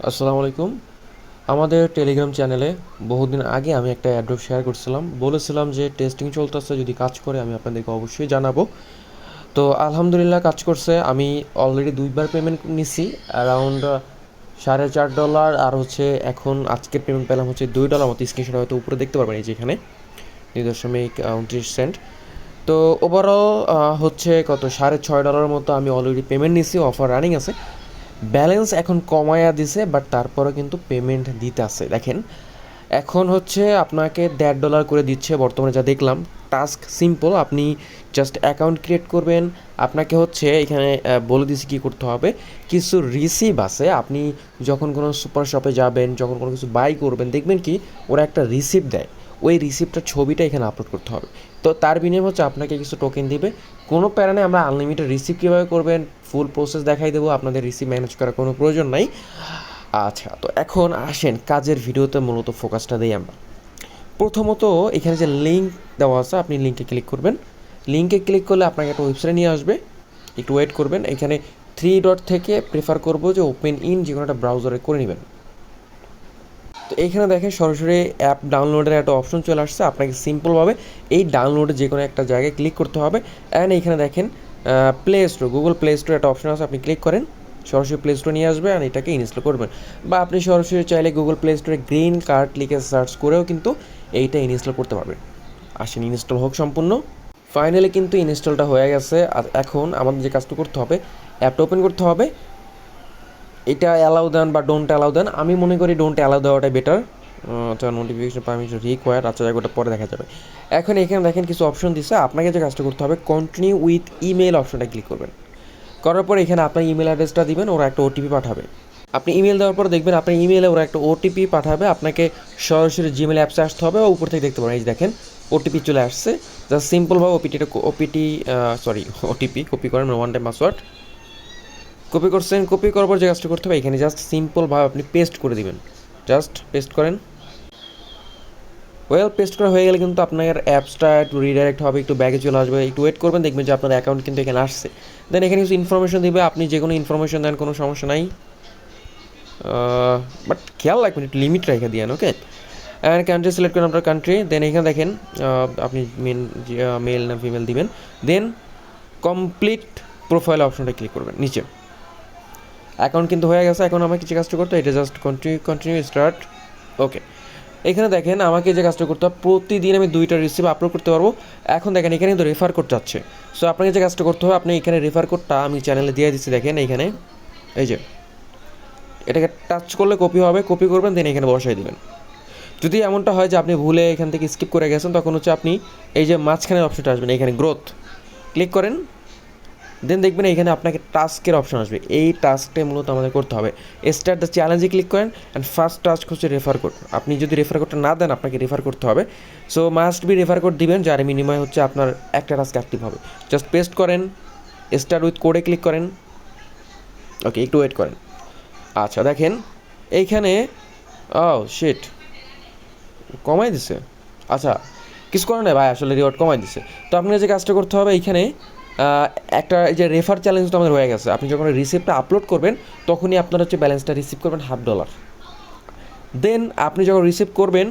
আসসালামু আলাইকুম। আমাদের টেলিগ্রাম চ্যানেলে বহুদিন আগে আমি একটা অ্যাড্রপ শেয়ার করছিলাম, বলেছিলাম যে টেস্টিং চলতেছে, যদি কাজ করে আমি আপনাদেরকে অবশ্যই জানাবো। তো আলহামদুলিল্লাহ কাজ করছে। আমি অলরেডি দুইবার পেমেন্ট নিছি, অ্যারাউন্ড $4.5, আর হচ্ছে এখন আজকের পেমেন্ট পেলাম হচ্ছে $2 মতো। স্ক্রিনশট হয়তো উপরে দেখতে পারবেন, এই যে এখানে 2.29 সেন্ট। তো ওভারঅল হচ্ছে কত $6.5 মতো আমি অলরেডি পেমেন্ট নিছি, অফার রানিং আছে। ব্যালেন্স এখন কমায়া দিছে, বাট তারপরে কিন্তু পেমেন্ট দিতে আছে। দেখেন এখন হচ্ছে আপনাকে $1.5 করে দিচ্ছে বর্তমানে, যা দেখলাম। টাস্ক সিম্পল, আপনি জাস্ট অ্যাকাউন্ট ক্রিয়েট করবেন। আপনাকে হচ্ছে এখানে বলে দিছি কী করতে হবে। কিছু রিসিভ আছে, আপনি যখন কোনো সুপার শপে যাবেন, যখন কোনো কিছু বাই করবেন, দেখবেন কি ওরা একটা রিসিপ্ট দেয়। ওই রিসিপ্টটার ছবিটা এখানে আপলোড করতে হবে। তো তার বিনিময়ে হচ্ছে আপনাকে কিছু টোকেন দিবে। কোনো প্যারানে আমরা আনলিমিটেড রিসিভ কীভাবে করবেন ফুল প্রসেস দেখাই দেবো, আপনাদের রিসিভ ম্যানেজ করার কোনো প্রয়োজন নাই। আচ্ছা, তো এখন আসেন কাজের ভিডিওতে মূলত ফোকাসটা দিই আমরা। প্রথমত এখানে যে লিঙ্ক দেওয়া আছে, আপনি লিঙ্কে ক্লিক করবেন। লিঙ্কে ক্লিক করলে আপনাকে একটা ওয়েবসাইটে নিয়ে আসবে, একটু ওয়েট করবেন। এখানে 3 ডট থেকে প্রেফার করবো যে ওপেন ইন যে কোনো একটা ব্রাউজারে করে নেবেন। তো এইখানে দেখেন সরাসরি অ্যাপ ডাউনলোডের একটা অপশন চলে আসছে। আপনাকে সিম্পলভাবে এই ডাউনলোডে যে কোনো একটা জায়গায় ক্লিক করতে হবে। অ্যান্ড এইখানে দেখেন play store, Google play store একটা অপশন আছে, আপনি ক্লিক করেন, সরাসরি প্লে স্টোর নিয়ে আসবে। আর এটাকে ইনস্টল করবেন, বা আপনি সরাসরি চাইলে গুগল প্লে স্টোরে গ্রিন কার্ড লিখে সার্চ করেও কিন্তু এইটা ইনস্টল করতে পারবেন। আসেন ইনস্টল হোক সম্পূর্ণ। ফাইনালি কিন্তু ইনস্টলটা হয়ে গেছে। আর এখন আমাদের যে কাজটা করতে হবে, অ্যাপটা ওপেন করতে হবে। এটা অ্যালাউ দেন বা ডোন্ট অ্যালাউ দেন, আমি মনে করি ডোন্ট অ্যালাউ দেওয়াটাই বেটার। আচ্ছা, নোটিফিকেশন পারমিশন রিকোয়ার, আচ্ছা ওটা পরে দেখা যাবে। এখন এখানে দেখেন কিছু অপশন দিচ্ছে, আপনাকে যে কাজটা করতে হবে কন্টিনিউ উইথ ইমেল অপশনটা ক্লিক করবেন। করার পর এখানে আপনার ইমেল অ্যাড্রেসটা দিবেন, ওরা একটা ওটিপি পাঠাবে। আপনি ইমেল দেওয়ার পর দেখবেন আপনার ইমেলে ওরা একটা ওটিপি পাঠাবে। আপনাকে সরাসরি জিমেল অ্যাপসে আসতে হবে, উপর থেকে দেখতে পারেন এই যে দেখেন ওটিপি চলে আসছে। জাস্ট সিম্পলভাবে ওটিপি কপি করেন, ওয়ান টাইম পাসওয়ার্ড কপি করছেন। কপি করার পর যে কাজটা করতে হবে, এখানে জাস্ট সিম্পলভাবে আপনি পেস্ট করে দিবেন। জাস্ট পেস্ট করেন। পেস্ট করা হয়ে গেলে কিন্তু আপনার অ্যাপসটা একটু রিডাইরেক্ট হবে, একটু ব্যাগে চলে আসবে, একটু ওয়েট করবেন, দেখবেন যে আপনার অ্যাকাউন্ট কিন্তু এখানে আসছে। দেন এখানে কিছু ইনফরমেশন দিবে, আপনি যে কোনো ইনফরমেশন দেন, কোনো সমস্যা নাই। বাট খেয়াল রাখবেন একটু লিমিট রেখে দিয়েন, ওকে। অ্যান্ড কান্ট্রি সিলেক্ট করেন আপনার কান্ট্রি। দেন এখানে দেখেন আপনি মেল না ফিমেল দিবেন। দেন কমপ্লিট প্রোফাইল অপশনটা ক্লিক করবেন নিচে। অ্যাকাউন্ট কিন্তু হয়ে গেছে। এখন আমাকে যে কাজটা করতে হয়, এটা জাস্ট কন্টিনিউ স্টার্ট, ওকে। এখানে দেখেন আমাকে যে কাজটা করতে হবে, প্রতিদিন আমি 2টা রিসিভ আপলোড করতে পারবো। এখন দেখেন এখানে কিন্তু রেফার কোড যাচ্ছে। সো আপনাকে যে কাজটা করতে হবে, আপনি এখানে রেফার কোডটা আমি চ্যানেলে দিয়ে দিচ্ছি, দেখেন এইখানে এই যে এটাকে টাচ করলে কপি হবে, কপি করবেন, দেন এখানে বসাই দেবেন। যদি এমনটা হয় যে আপনি ভুলে এখান থেকে স্কিপ করে গেছেন, তখন হচ্ছে আপনি এই যে মাঝখানের অপশনটা আসবেন, এখানে গ্রোথ ক্লিক করেন। দেন দেখবেন এখানে আপনাকে টাস্কের অপশন আসবে, এই টাস্কটাই মূলত আমাদের করতে হবে। স্টার্ট দ্য চ্যালেঞ্জে ক্লিক করেন। অ্যান্ড ফার্স্ট টাস্ক হচ্ছে রেফার কোড। আপনি যদি রেফার কোডটা না দেন, আপনাকে রেফার করতে হবে। So must be refer code দিবেন, যার বিনিময়ে হচ্ছে আপনার একটা টাস্ক অ্যাক্টিভ হবে। জাস্ট পেস্ট করেন, স্টার্ট উইথ কোডে ক্লিক করেন, ওকে, একটু ওয়েট করেন। আচ্ছা দেখেন এইখানে শিট কমাই দিছে। আচ্ছা, কিছু করার নেই ভাই, আসলে রিওয়ার্ড কমাই দিছে। তো আপনার যে কাজটা করতে হবে, এইখানে একটা এই যে রেফার চ্যালেঞ্জটা আমাদের হয়ে গেছে। আপনি যখন রিসিপ্টটা আপলোড করবেন, তখনই আপনার হচ্ছে ব্যালেন্সটা রিসিভ করবেন $1/2। দেন আপনি যখন রিসিভ করবেন,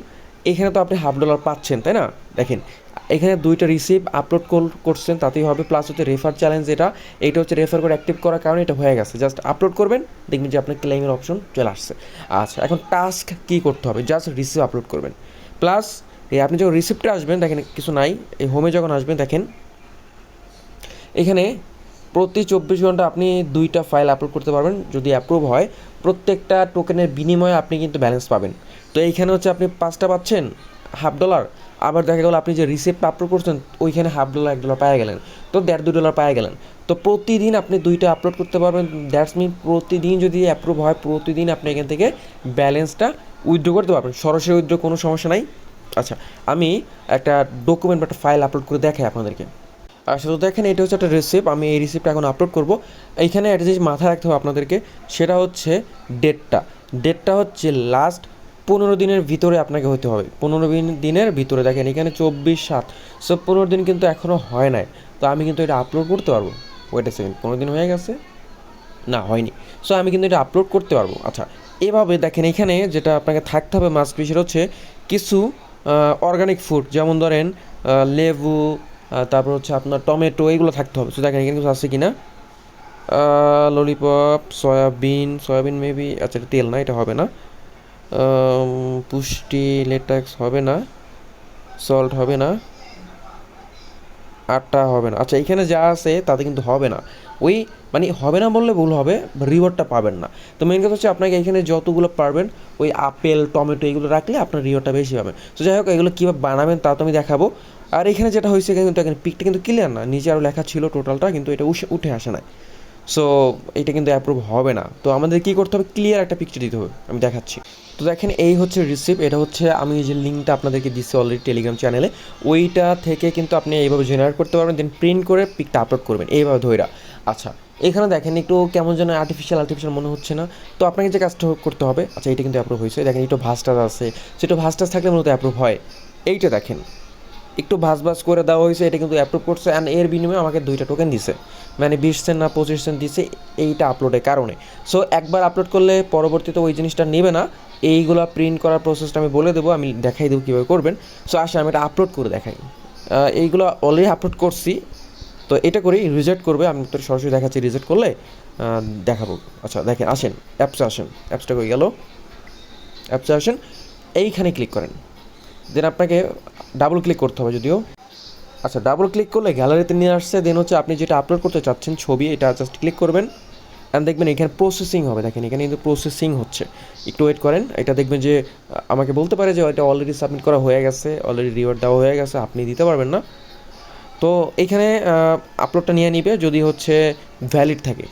এখানে তো আপনি $1/2 পাচ্ছেন, তাই না? দেখেন এখানে 2টা রিসিভ আপলোড করছেন, তাতেই হবে। প্লাস হচ্ছে রেফার চ্যালেঞ্জ, এইটা হচ্ছে রেফার করে অ্যাক্টিভ করার কারণে এটা হয়ে গেছে। জাস্ট আপলোড করবেন, দেখবেন যে আপনার ক্লেমের অপশন চলে আসছে। আচ্ছা, এখন টাস্ক কী করতে হবে, জাস্ট রিসিভ আপলোড করবেন। প্লাস আপনি যখন রিসিপ্টে আসবেন, দেখেন কিছু নাই, এই হোমে যখন আসবেন, দেখেন এখানে প্রতি 24 ঘন্টা আপনি 2টা ফাইল আপলোড করতে পারবেন। যদি অ্যাপ্রুভ হয়, প্রত্যেকটা টোকেনের বিনিময়ে আপনি কিন্তু ব্যালেন্স পাবেন। তো এইখানে হচ্ছে আপনি 5টা পাচ্ছেন $1/2। আবার দেখা গেল আপনি যে রিসিপ্ট আপলোড করছেন, ওইখানে $1/2 $1 পাওয়া গেলেন, তো $1.5 $2 পাওয়া গেলেন। তো প্রতিদিন আপনি 2টা আপলোড করতে পারবেন। দ্যাটস মিন প্রতিদিন যদি অ্যাপ্রুভ হয়, প্রতিদিন আপনি এখান থেকে ব্যালেন্সটা উইথড্র করতে পারবেন, সরাসরি উইথড্র, কোনো সমস্যা নাই। আচ্ছা, আমি একটা ডকুমেন্ট বা একটা ফাইল আপলোড করে দেখাই আপনাদেরকে। আচ্ছা, তো দেখেন এটা হচ্ছে একটা রিসিপ্ট। আমি এই রিসিপ্টটা এখন আপলোড করব। এইখানে একটা জিনিস মাথায় রাখতে হবে আপনাদেরকে, সেটা হচ্ছে ডেটটা হচ্ছে লাস্ট 15 দিনের ভিতরে আপনাকে হতে হবে। 15 দিনের ভিতরে। দেখেন এখানে 24/7, সো 15 দিন কিন্তু এখনও হয় নাই। তো আমি কিন্তু এটা আপলোড করতে পারবো। ওয়েট এ সেকেন্ড, 15 দিন হয়ে গেছে? না, হয়নি। সো আমি কিন্তু এটা আপলোড করতে পারবো। আচ্ছা, এভাবে দেখেন এখানে যেটা আপনাকে থাকতে হবে মাস্ট বি সেটা হচ্ছে কিছু অর্গানিক ফুড, যেমন ধরেন লেবু, তারপর হচ্ছে আপনার টমেটো, এইগুলো থাকতে হবে। তো দেখেন এখানে কিছু আছে কি না, ললিপপ, সয়াবিন মেবি, আচ্ছা এটা তেল না, এটা হবে না। পুষ্টি লেটাক্স হবে না, সল্ট হবে না, আটটা হবে না। আচ্ছা এখানে যা আছে তাতে কিন্তু হবে না, ওই মানে হবে না বললে ভুল হবে, রিওয়ার্ডটা পাবেন না। তো মেন কথা হচ্ছে আপনাকে এখানে যতগুলো পারবেন ওই আপেল টমেটো এগুলো রাখলে আপনার রিওয়ার্ডটা বেশি হবে। তো যাই হোক এগুলো কীভাবে বানাবেন তা তো আমি দেখাবো। আর এখানে যেটা হয়েছে কিন্তু এখানে পিকটা কিন্তু ক্লিয়ার না, নিচে আরও লেখা ছিল টোটালটা, কিন্তু এটা উঠে আসে না। সো এটা কিন্তু অ্যাপ্রুভ হবে না। তো আমাদের কী করতে হবে, ক্লিয়ার একটা পিকচার দিতে হবে, আমি দেখাচ্ছি। তো দেখেন এই হচ্ছে রিসিপ্ট, এটা হচ্ছে আমি যে লিঙ্কটা আপনাদেরকে দিচ্ছি অলরেডি টেলিগ্রাম চ্যানেলে, ওইটা থেকে কিন্তু আপনি এইভাবে জেনারেট করতে পারবেন, দেন প্রিন্ট করে পিকটা আপলোড করবেন এইভাবে ধইরা। আচ্ছা এখানে দেখেন একটু কেমন যেন আর্টিফিশিয়াল মনে হচ্ছে না? তো আপনাকে যে কাজটা করতে হবে, আচ্ছা এটা কিন্তু অ্যাপ্রুভ হয়েছে, দেখেন একটু ভাস্টার আছে, সেটা ভাস্টার থাকলে মূলত অ্যাপ্রুভ হয়। এইটা দেখেন একটু ভাজ করে দেওয়া হয়েছে, এটা কিন্তু অ্যাপ্রুভ করছে, অ্যান্ড এর বিনিময়ে আমাকে 2টা টোকেন দিছে, মানে 20 সেন্ট না 25 সেন্ট দিছে এইটা আপলোডের কারণে। সো একবার আপলোড করলে পরবর্তীতে ওই জিনিসটা নেবে না। এইগুলো প্রিন্ট করার প্রসেসটা আমি বলে দেবো, আমি দেখাই দেবো কীভাবে করবেন। সো আসলে আমি এটা আপলোড করে দেখাই। এইগুলো অলরেডি আপলোড করছি, তো এটা করেই রিজেক্ট করবে, আমি তো সরাসরি দেখাচ্ছি রিজেক্ট করলে দেখাবো। আচ্ছা দেখেন আসেন অ্যাপসে আসেন, অ্যাপসটা হয়ে গেল, অ্যাপসে আসেন, এইখানে ক্লিক করেন, দেন আপনাকে ডাবল ক্লিক করতে হবে যদিও। আচ্ছা ডাবল ক্লিক করলে গ্যালারিতে নিয়ে আসছে, দেন হচ্ছে আপনি যেটা আপলোড করতে চাচ্ছেন ছবি, এটা জাস্ট ক্লিক করবেন, অ্যান্ড দেখবেন এখানে প্রসেসিং হবে, দেখেন এখানে কিন্তু প্রসেসিং হচ্ছে, একটু ওয়েট করেন। এটা দেখবেন যে আমাকে বলতে পারে যে এটা অলরেডি সাবমিট করা হয়ে গেছে, অলরেডি রিওয়ার্ড দেওয়া হয়ে গেছে, আপনি দিতে পারবেন না। তো এইখানে আপলোডটা নিয়ে নিবে যদি হচ্ছে ভ্যালিড থাকে।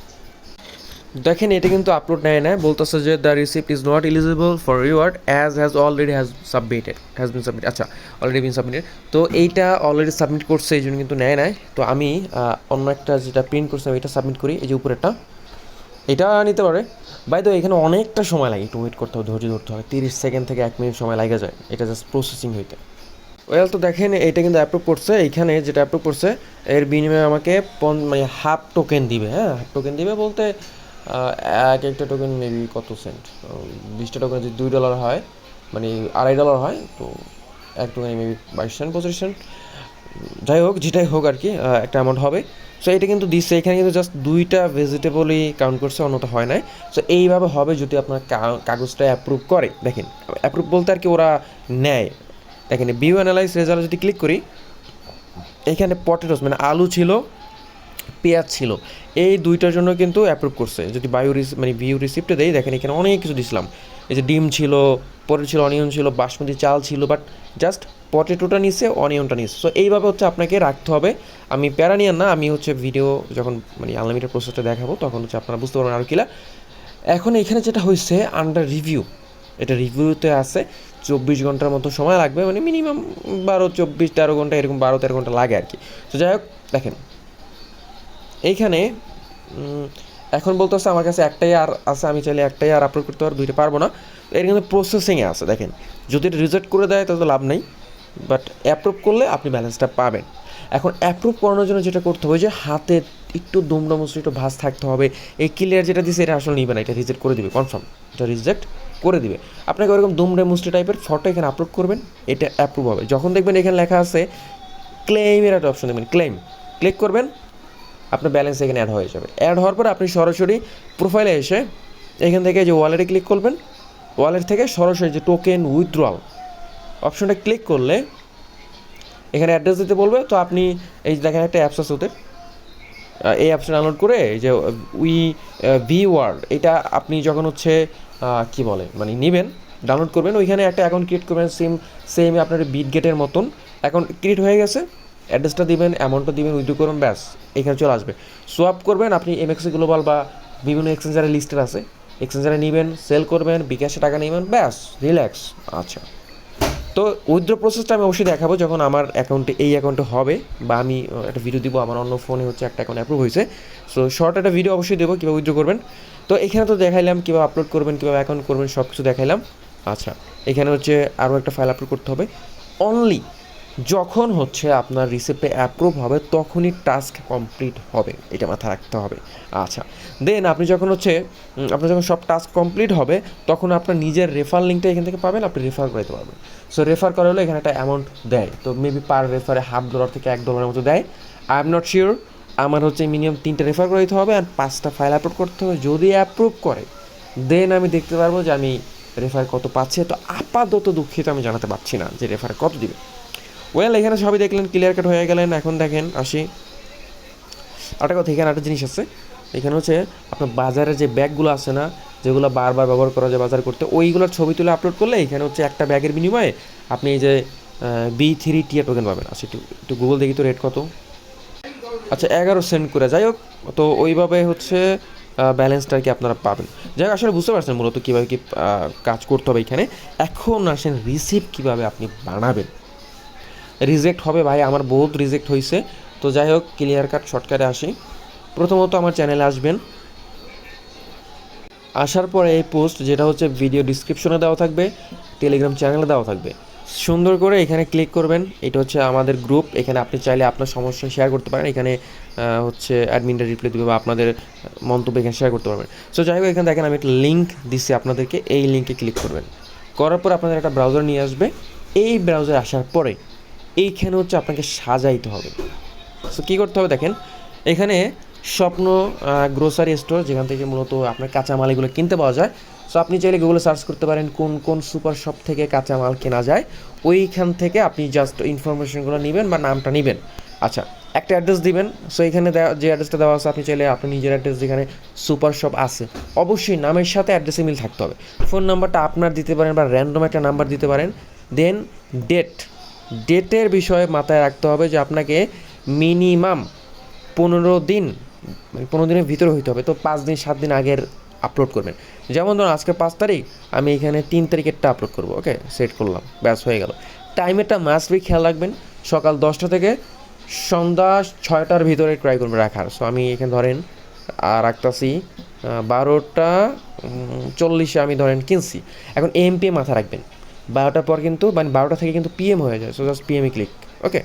দেখেন এটা কিন্তু আপলোড নেয় না, বলতেছে যে the receipt is not eligible for reward has already been submit. আচ্ছা অলরেডি বিন সাবমিটেড, তো এইটা অলরেডি সাবমিট করছে, এই জন্য কিন্তু নেয় নাই। তো আমি অন্য একটা যেটা প্রিন্ট করছিলাম এটা সাবমিট করি, এই যে উপরেরটা, এটা নিতে পারে। বাই দ্য এখানে অনেকটা সময় লাগে, একটু ওয়েট করতে হবে, ধৈর্য ধরতে হবে, 30 সেকেন্ড থেকে 1 মিনিট সময় লাগে যায় এটা জাস্ট প্রসেসিং হইতে। ওয়েল তো দেখেন এটা কিন্তু অ্যাপ্রুভ করছে, এইখানে যেটা অ্যাপ্রুভ করছে এর বিনিময়ে আমাকে মানে হাফ টোকেন দিবে। হ্যাঁ হাফ টোকেন দিবে বলতে এক একটা টোকেন মেবি কত সেন্ট, 20টা টোকেন যদি $2 হয়, মানে $2.5 হয়, তো এক টোকেন মেবি 22 সেন্ট 25 সেন্ট, যাই হোক যেটাই হোক আর কি, একটা অ্যামাউন্ট হবে। সো এটা কিন্তু দিচ্ছে, এখানে কিন্তু জাস্ট 2টা ভেজিটেবলই কাউন্ট করছে, অন্যটা হয় নাই। সো এইভাবে হবে যদি আপনার কাগজটা অ্যাপ্রুভ করে। দেখেন অ্যাপ্রুভ বলতে আর কি ওরা নেয়। দেখেন ভিউ অ্যানালাইজ রেজাল্ট যদি ক্লিক করি, এখানে পটেটোস মানে আলু ছিল, পেঁয়াজ ছিল, এই 2টার জন্য কিন্তু অ্যাপ্রুভ করছে। যদি মানে ভিউ রিসিপ্টে দেই, দেখেন এখানে অনেক কিছু দিছিলাম, এই যে ডিম ছিল, পটেটো ছিল, অনিয়ন ছিল, বাসমতি চাল ছিল, বাট জাস্ট পটেটোটা নিচ্ছে, অনিয়নটা নিচ্ছে। সো এইভাবে হচ্ছে আপনাকে রাখতে হবে। আমি প্যারা নিয়েন না, আমি হচ্ছে ভিডিও যখন মানে আনলিমিটেড প্রসেসটা দেখাবো তখন হচ্ছে আপনারা বুঝতে পারবেন আরও কিলা। এখন এখানে যেটা হয়েছে আন্ডার রিভিউ, এটা রিভিউতে আছে, 24 ঘন্টার মতো সময় লাগবে, মানে মিনিমাম 12-13 ঘন্টা, এরকম 12-13 ঘন্টা লাগে আর কি। তো যাই হোক দেখেন এইখানে এখন বলতেছে আমার কাছে একটাই আর আছে, আমি চাইলে একটাই আর আপলোড করতে পারবো, 2টা পারবো না। এর কিন্তু প্রসেসিংয়ে আছে। দেখেন যদি এটা রিজেক্ট করে দেয় তাহলে তো লাভ নেই, বাট অ্যাপ্রুভ করলে আপনি ব্যালেন্সটা পাবেন। এখন অ্যাপ্রুভ করানোর জন্য যেটা করতে হবে যে হাতে একটু দুমড়া মুচড়ি একটু ভাঁজ থাকতে হবে। এই ক্লিয়ার যেটা দিচ্ছে এটা আসলে নিবে না, এটা রিজেক্ট করে দিবে, কনফার্ম এটা রিজেক্ট করে দিবে। আপনাকে ওরকম দুমড়ে মুচড়ি টাইপের ফটো এখানে আপলোড করবেন, এটা অ্যাপ্রুভ হবে। যখন দেখবেন এখানে লেখা আছে ক্লেইমের একটা অপশন দেখবেন, ক্লেইম ক্লিক করবেন, আপনার ব্যালেন্স এখানে অ্যাড হয়ে যাবে। অ্যাড হওয়ার পর আপনি সরাসরি প্রোফাইলে এসে এখান থেকে যে ওয়ালেটে ক্লিক করবেন, ওয়ালেট থেকে সরাসরি যে টোকেন উইথড্রয়াল অপশনটা ক্লিক করলে এখানে অ্যাড্রেস দিতে বলবে। তো আপনি এই দেখেন একটা অ্যাপস আছে ওদের, এই অ্যাপসটা ডাউনলোড করে এই যে ভি ওয়ার্ল্ড, এটা আপনি যখন হচ্ছে কী বলে মানে নেবেন, ডাউনলোড করবেন, ওইখানে একটা অ্যাকাউন্ট ক্রিয়েট করবেন, সেম আপনার বিটগেটের মতন অ্যাকাউন্ট ক্রিয়েট হয়ে গেছে। অ্যাড্রেসটা দিবেন, অ্যামাউন্টটা দিবেন, উইথড্র করবেন, ব্যাস এখানে চলে আসবে। সোয়াপ করবেন, আপনি এমএক্সি গ্লোবাল বা বিভিন্ন এক্সচেঞ্জারের লিস্টের আছে, এক্সচেঞ্জারে নেবেন, সেল করবেন, বিকাশে টাকা নেবেন, ব্যাস রিল্যাক্স। আচ্ছা তো উইথড্র প্রসেসটা আমি অবশ্যই দেখাবো যখন আমার অ্যাকাউন্টে এই অ্যাকাউন্টে হবে, বা আমি একটা ভিডিও দিব, আমার অন্য ফোনে হচ্ছে একটা অ্যাকাউন্ট অ্যাপ্রুভ হয়েছে। সো শর্ট একটা ভিডিও অবশ্যই দেবো কীভাবে উইথড্র করবেন। তো এখানে তো দেখাইলাম কীভাবে আপলোড করবেন, কীভাবে অ্যাকাউন্ট করবেন, সব কিছু দেখাইলাম। আচ্ছা এখানে হচ্ছে আরও একটা ফাইল আপলোড করতে হবে, অনলি যখন হচ্ছে আপনার রিসিপ্টে অ্যাপ্রুভ হবে তখনই টাস্ক কমপ্লিট হবে, এটা মাথায় রাখতে হবে। আচ্ছা, দেন আপনি যখন হচ্ছে আপনার যখন সব টাস্ক কমপ্লিট হবে তখন আপনার নিজের রেফার লিঙ্কটা এখান থেকে পাবেন, আপনি রেফার করাতে পারবেন। সো রেফার করা হলে এখানে একটা অ্যামাউন্ট দেয়, তো মেবি পার রেফারে $0.50 থেকে $1 মতো দেয়। I am not sure. আমার হচ্ছে মিনিমাম 3টা রেফার করাইতে হবে আর 5টা ফাইল আপলোড করতে হবে। যদি অ্যাপ্রুভ করে দেন আমি দেখতে পারবো যে আমি রেফার কত পাচ্ছি। তো আপাতত দুঃখিত আমি জানাতে পারছি না যে রেফার কত দিবে। ওয়েল, এখানে সবই দেখলেন, ক্লিয়ার কাট হয়ে গেলেন। এখন দেখেন আসি একটা কথা, এখানে একটা জিনিস আছে। এখানে হচ্ছে আপনার বাজারের যে ব্যাগগুলো আছে না, যেগুলো বারবার ব্যবহার করা যায় বাজার করতে, ওইগুলোর ছবি তুলে আপলোড করলে এখানে হচ্ছে একটা ব্যাগের বিনিময়ে আপনি এই যে B3 টিয়ার টোকেন পাবেন। আচ্ছা, একটু একটু গুগল দেখি তো রেট কত। আচ্ছা, 11 সেন্ট করে, যাই হোক। তো ওইভাবে হচ্ছে ব্যালেন্সটা আর কি আপনারা পাবেন। যাই হোক, আসলে বুঝতে পারছেন মূলত কীভাবে কী কাজ করতে হবে এখানে। এখন আসেন রিসিপ্ট কীভাবে আপনি বানাবেন। রিজেক্ট হবে ভাই, আমার বহুত রিজেক্ট হয়েছে। তো যাই হোক, ক্লিয়ার কাট শর্টকাটে আসি। প্রথমত আমার চ্যানেলে আসবেন, আসার পরে এই পোস্ট যেটা হচ্ছে ভিডিও ডিসক্রিপশনে দেওয়া থাকবে, টেলিগ্রাম চ্যানেলে দেওয়া থাকবে, সুন্দর করে এখানে ক্লিক করবেন। এটা হচ্ছে আমাদের গ্রুপ, এখানে আপনি চাইলে আপনার সমস্যা শেয়ার করতে পারেন। এখানে হচ্ছে অ্যাডমিনটা রিপ্লাই দেবে বা আপনাদের মন্তব্য এখানে শেয়ার করতে পারবেন। সো যাই হোক, এখানে দেখেন আমি একটা লিঙ্ক দিচ্ছি আপনাদেরকে, এই লিঙ্কে ক্লিক করবেন। করার পর আপনাদের একটা ব্রাউজার নিয়ে আসবে। এই ব্রাউজারে আসার পরে এইখানে হচ্ছে আপনাকে সাজাইতে হবে। সো কী করতে হবে দেখেন, এখানে স্বপ্ন গ্রোসারি স্টোর, যেখান থেকে মূলত আপনার কাঁচামাল এগুলো কিনতে পাওয়া যায়। সো আপনি চাইলে গুগলে সার্চ করতে পারেন কোন কোন সুপার শপ থেকে কাঁচামাল কেনা যায়। ওইখান থেকে আপনি জাস্ট ইনফরমেশনগুলো নেবেন বা নামটা নেবেন। আচ্ছা, একটা অ্যাড্রেস দিবেন। সো এখানে যে অ্যাড্রেসটা দেওয়া আছে, আপনি চাইলে আপনার নিজের অ্যাড্রেস যেখানে সুপার শপ আছে, অবশ্যই নামের সাথে অ্যাড্রেসে মিল থাকতে হবে। ফোন নাম্বারটা আপনার দিতে পারেন বা র্যান্ডম একটা নাম্বার দিতে পারেন। দেন ডেটের বিষয়ে মাথায় রাখতে হবে যে আপনাকে মিনিমাম 15 দিন, মানে 15 দিনের ভিতরে হইতে হবে। তো 5 দিন 7 দিন আগের আপলোড করবেন। যেমন ধরুন আজকে 5 তারিখ, আমি এখানে 3 তারিখেরটা আপলোড করবো। ওকে, সেট করলাম, ব্যাস হয়ে গেল। টাইমেরটা মাস্ট বি খেয়াল রাখবেন, সকাল 10টা থেকে সন্ধ্যা 6টার ভিতরে ট্রাই করবেন রাখার। সো আমি এখানে ধরেন রাখতেছি 12টা 40 আমি ধরেন কিনছি। এখন এমপি মাথা রাখবেন, 12টার পর কিন্তু মানে 12টা থেকে কিন্তু পিএম হয়ে যায়। সো জাস্ট পিএমই ক্লিক। ওকে,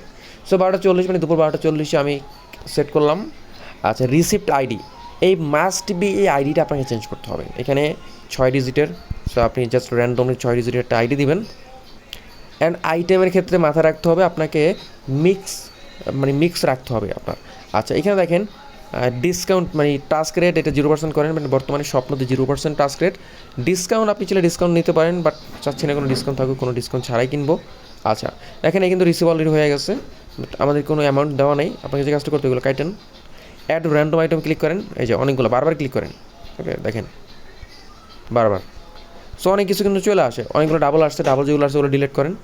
সো 12টা 40 মানে দুপুর 12টা 40 আমি সেট করলাম। আচ্ছা, রিসিপ্ট আইডি, এই মাস্ট বি এই আইডিটা আপনাকে চেঞ্জ করতে হবে। এখানে 6 ডিজিটের। সো আপনি জাস্ট র্যান্ডমলি 6 ডিজিটের একটা আইডি দিবেন। অ্যান্ড আইটেমের ক্ষেত্রে মাথায় রাখতে হবে আপনাকে মিক্স রাখতে হবে আপনার। আচ্ছা, এখানে দেখেন ডিসকাউন্ট মানে টাস্ক রেট, এটা 0% করেন, মানে বর্তমানে স্বপ্নতে 0% টাস্ক রেট। ডিসকাউন্ট আপনি চাইলে ডিসকাউন্ট নিতে পারেন, বাট চাচ্ছি না কোনো ডিসকাউন্ট থাকুক, কোনো ডিসকাউন্ট ছাড়াই কিনবো। আচ্ছা, এখানে কিন্তু রিসিভ অলরেডি হয়ে গেছে, বাট আমাদের কোনো অ্যামাউন্ট দেওয়া নেই। আপনাকে যে কাজটা করতে এগুলো কাটেন, অ্যাড র্যান্ডম আইটেম ক্লিক করেন। এই যে অনেকগুলো, বারবার ক্লিক করেন। ওকে, দেখেন বারবার। সো অনেক কিছু কিন্তু চলে আসে, অনেকগুলো ডাবল আসছে, ডাবল যেগুলো আসছে ওগুলো ডিলিট করেন।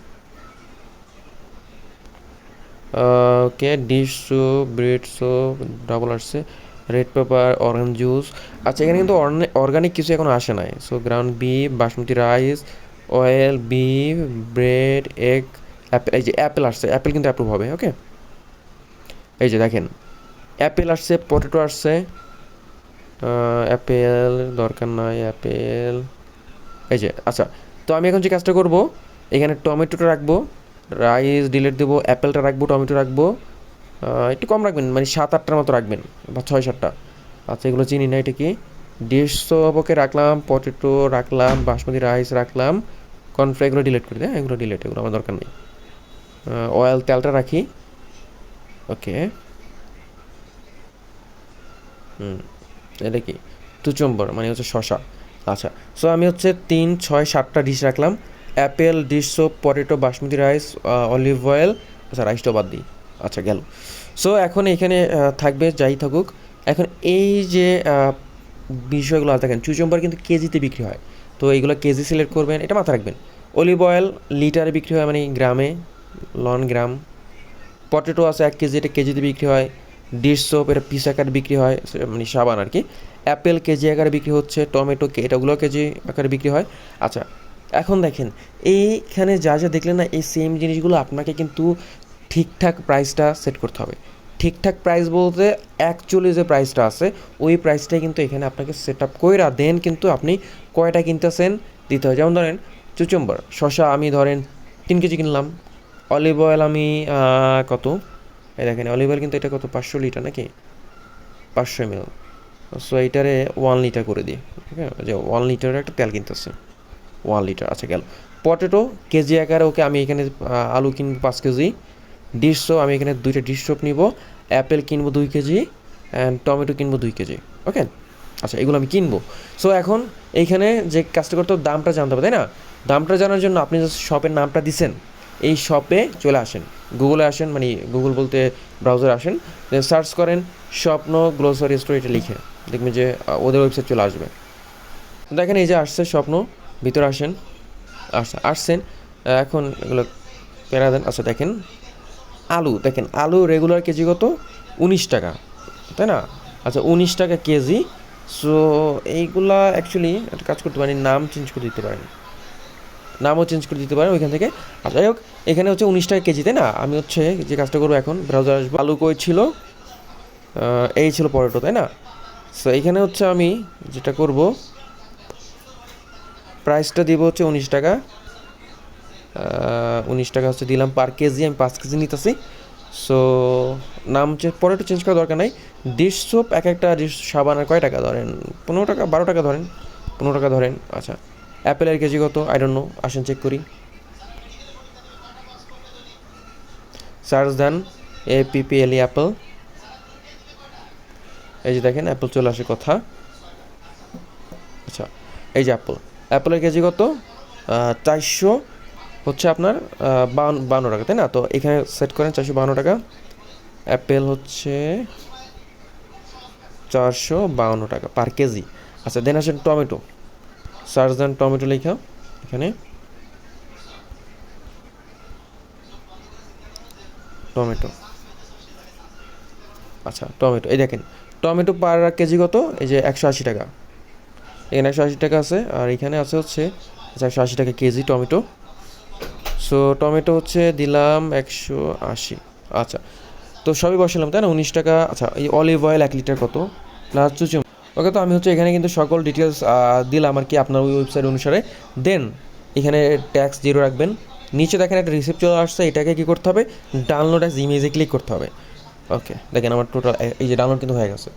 Okay, dish soap, bread soap double আসছে, রেড পেপার, অরেঞ্জ জুস। আচ্ছা, এখানে কিন্তু অর্গানিক কিছু এখন আসে নাই। So ground beef, basmati rice, oil, beef, bread, egg, apple. এই যে অ্যাপেল আসছে, অ্যাপেল কিন্তু অ্যাপ্রুভ হবে। ওকে, এই যে দেখেন অ্যাপেল আসছে, পটেটো আসছে। অ্যাপেল দরকার নাই, অ্যাপেল। এই যে আচ্ছা, তো আমি এখন যে কাজটা করবো, এখানে টমেটোটা রাখবো, রাইস ডিলিট দেবো, অ্যাপেলটা রাখবো, টমেটো রাখবো। একটু কম রাখবেন, মানে 7-8টার মতো রাখবেন বা 6-7টা। আচ্ছা, এগুলো চিনি না, এটা কি? ডিশ সোপকে রাখলাম, পটেটো রাখলাম, বাসমতি রাইস রাখলাম, কর্নফ্লেক্স এগুলো ডিলিট করে দেয়, এগুলো ডিলিট, এগুলো আমার দরকার নেই। অয়েল, তেলটা রাখি। ওকে, এটা কি? চুচুম্বর মানে হচ্ছে শশা। আচ্ছা, সো আমি হচ্ছে 3-6-7টা ডিশ রাখলাম। Apple, dish soap, potato, basmati rice, olive oil. আচ্ছা, রাইসটাও বাদ দিই। আচ্ছা, গেল। সো এখন এখানে থাকবে যাই থাকুক। এখন এই যে বিষয়গুলো দেখেন, চুচুম্বর কিন্তু কেজিতে বিক্রি হয়, তো এইগুলো কেজি সিলেক্ট করবেন, এটা মাথায় রাখবেন। অলিভ অয়েল লিটারে বিক্রি হয়, মানে গ্রামে, গ্রাম। পটেটো আছে 1 কেজি, এটা কেজিতে বিক্রি হয়। ডিশ সোপ এটা পিস আকারে বিক্রি হয়, মানে সাবান আর কি। অ্যাপেল কেজি আকারে বিক্রি হচ্ছে, টমেটো এটাগুলো কেজি আকারে বিক্রি হয়। আচ্ছা, এখন দেখেন এইখানে যা যা দেখলেন না, এই সেম জিনিসগুলো আপনাকে কিন্তু ঠিকঠাক প্রাইসটা সেট করতে হবে। ঠিকঠাক প্রাইস বলতে অ্যাকচুয়ালি যে প্রাইসটা আছে ওই প্রাইসটাই কিন্তু এখানে আপনাকে সেট আপ কইরা দেন কিন্তু আপনি কয়টা কিনতেছেন দিতে হয়। যেমন ধরেন চুচুম্বর, শশা আমি ধরেন 3 কেজি কিনলাম, অলিভ অয়েল আমি কত, এই দেখেন অলিভ অয়েল কিন্তু এটা কত 500 লিটার নাকি 500 ml। সো এইটারে 1 লিটার করে দিই, ঠিক আছে, যে 1 লিটারের একটা তেল কিনতেছে 1 লিটার। আচ্ছা গেল। পটেটো কেজি আকারে ওকে আমি এখানে আলু কিনবো 5 কেজি, ডিশ সোপ আমি এখানে 2টা ডিশ সোপ নিব, অ্যাপেল কিনবো 2 কেজি, অ্যান্ড টমেটো কিনবো 2 কেজি। ওকে, আচ্ছা এগুলো আমি কিনবো। সো এখন এইখানে যে কাজটা করতে হবে, দামটা জানতে হবে তাই না? দামটা জানার জন্য আপনি যে শপের নামটা দিছেন, এই শপে চলে আসেন, গুগলে আসেন, মানে গুগল বলতে ব্রাউজারে আসেন, সার্চ করেন স্বপ্ন গ্রোসারি স্টোর, এটা লিখে দেখবেন যে ওদের ওয়েবসাইট চলে আসবে। দেখেন এই যে আসছে স্বপ্ন, ভিতরে আসেন, আসছেন। এখন এগুলো পেরা দেন। আচ্ছা দেখেন আলু, দেখেন আলু রেগুলার কেজি কত 19 টাকা, তাই না? আচ্ছা 19 টাকা কেজি। সো এইগুলা অ্যাকচুয়ালি একটা কাজ করতে পারেন, নাম চেঞ্জ করে দিতে পারেন, নামও চেঞ্জ করে দিতে পারেন ওইখান থেকে। আচ্ছা যাই হোক, এখানে হচ্ছে 19 টাকা কেজি, তাই না? আমি হচ্ছে যে কাজটা করবো, এখন ব্রাউজার আসবো, আলু কই ছিল, এই ছিল পটেটো, তাই না? সো এইখানে হচ্ছে আমি যেটা করব, প্রাইসটা দিব হচ্ছে 19 টাকা। 19 টাকা হচ্ছে দিলাম পার কেজি, আমি 5 কেজি নিতেছি। সো নাম পরে একটু চেঞ্জ করার দরকার নাই। ডিশ সোপ এক একটা ডিশ সাবানের কয় টাকা ধরেন, 15 টাকা 12 টাকা ধরেন, 15 টাকা ধরেন। আচ্ছা অ্যাপেলের কেজি কত আই ডোন্ট নো, আসেন চেক করি। সার্চ দেন APPLE অ্যাপেল, এই যে দেখেন অ্যাপেল চলে আসে কথা। আচ্ছা এই যে অ্যাপেলের কেজি কত 400 হচ্ছে আপনার 52 টাকা, তাই না? তো এখানে সেট করেন 452 টাকা। অ্যাপেল হচ্ছে 452 টাকা পার কেজি। আচ্ছা দেন আসেন টমেটো, সার্চ দেন টমেটো লেখা এখানে, টমেটো। আচ্ছা টমেটো, এই দেখেন টমেটো পার কেজি কত, এই যে 180 টাকা, এখানে 180 টাকা আছে, আর এখানে আছে হচ্ছে 180 টাকা কেজি টমেটো। সো টমেটো হচ্ছে দিলাম 180। আচ্ছা তো সবই বসালাম তাই না, 19 টাকা। আচ্ছা এই অলিভ অয়েল 1 লিটার কত না চুচুম, ওকে। তো আমি হচ্ছে এখানে কিন্তু সকল ডিটেলস দিলাম আর কি আপনার ওই ওয়েবসাইট অনুসারে। দেন এখানে ট্যাক্স 0 রাখবেন। নিচে দেখেন একটা রিসিপ্ট চলে আসছে, এটাকে কী করতে হবে, ডাউনলোড অ্যাজ ইমেজে ক্লিক করতে হবে। ওকে দেখেন আমার টোটাল এই যে ডাউনলোড কিন্তু হয়ে গেছে,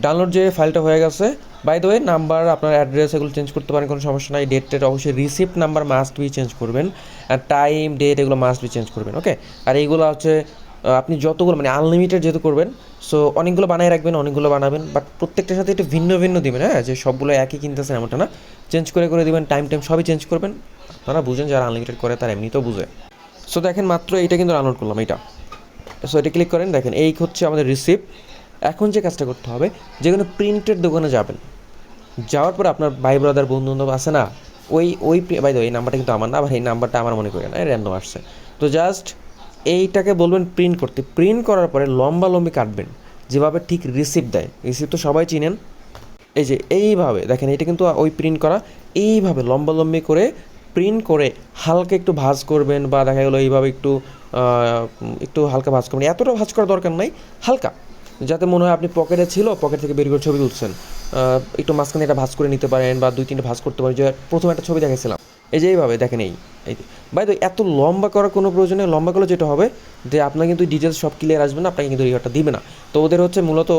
ডাউনলোড যে ফাইলটা হয়ে গেছে। বাই দ্য ওয়ে নাম্বার আপনার অ্যাড্রেস এগুলো চেঞ্জ করতে পারেন, কোনো সমস্যা নাই। ডেট অবশ্যই receipt number must be change করবেন, আর টাইম ডেট এগুলো মাস্ট বি চেঞ্জ করবেন। ওকে, আর এইগুলো হচ্ছে আপনি যতগুলো মানে আনলিমিটেড যেহেতু করবেন, সো অনেকগুলো বানায় রাখবেন, অনেকগুলো বানাবেন, বাট প্রত্যেকটার সাথে একটু ভিন্ন ভিন্ন দিবেন, হ্যাঁ, যে সবগুলো একই কিনতেছেন এমনটা না, চেঞ্জ করে দিবেন, টাইম সবই চেঞ্জ করবেন। আপনারা বুঝেন, যারা আনলিমিটেড করে তারা এমনিতেও বুঝে। সো দেখেন মাত্র এইটা কিন্তু ডাউনলোড করলাম এইটা। সো এটা ক্লিক করেন, দেখেন এই হচ্ছে আমাদের রিসিপ্ট। এখন যে কাজটা করতে হবে, যে কোনো প্রিন্টের দোকানে যাবেন, যাওয়ার পর আপনার ভাই ব্রাদার বন্ধু বান্ধব আছে না, ওই বাই দ্য ওয়ে এই নাম্বারটা কিন্তু আমার না, আবার এই নাম্বারটা আমার মনে করি না, র্যান্ডম আসছে। তো জাস্ট এইটাকে বলবেন প্রিন্ট করতে, প্রিন্ট করার পরে লম্বি কাটবেন, যেভাবে ঠিক রিসিপ্ট দেয়, রিসিপ্ট তো সবাই চিনেন, এই যে এইভাবে দেখেন, এটা কিন্তু ওই প্রিন্ট করা, এইভাবে লম্বি করে প্রিন্ট করে হালকা একটু ভাঁজ করবেন, বা দেখা গেলো এইভাবে একটু হালকা ভাঁজ করবেন, এতটা ভাঁজ করার দরকার নাই, হালকা, যাতে মনে হয় আপনি পকেটে ছিল, পকেট থেকে বের করে ছবি তুলছেন। একটু মাঝখানে এটা ভাঁজ করে নিতে পারেন, বা 2-3টে ভাঁজ করতে পারেন, যে প্রথমে একটা ছবি দেখেছিলাম, এই যে এইভাবে দেখেন। এই বাই দ্য এত লম্বা করার কোনো প্রয়োজন নেই। লম্বা করলে যেটা হবে যে আপনার কিন্তু ডিটেলস সব ক্লিয়ার আসবে না, আপনাকে কিন্তু রিওয়ার্ডটা দিবে না। তো ওদের হচ্ছে মূলত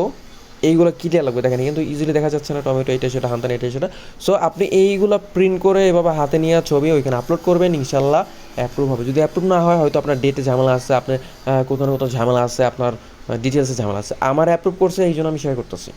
এইগুলো ক্লিয়ার লাগবে, দেখেন কিন্তু ইজিলি দেখা যাচ্ছে না, টমেটো এটা সেটা, হান্তান এটা সেটা। সো আপনি এইগুলো প্রিন্ট করে এভাবে হাতে নিয়ে ছবি ওইখানে আপলোড করবেন, ইনশাল্লাহ অ্যাপ্রুভ হবে। যদি অ্যাপ্রুভ না হয়, হয়তো আপনার ডেটে ঝামেলা আছে, আপনার কোথাও না কোথাও ঝামেলা আছে, আপনার ডিটেলসে ঝামেলা আছে। আমার অ্যাপ্রুভ করছে, এই জন্য আমি শেয়ার করতেছি।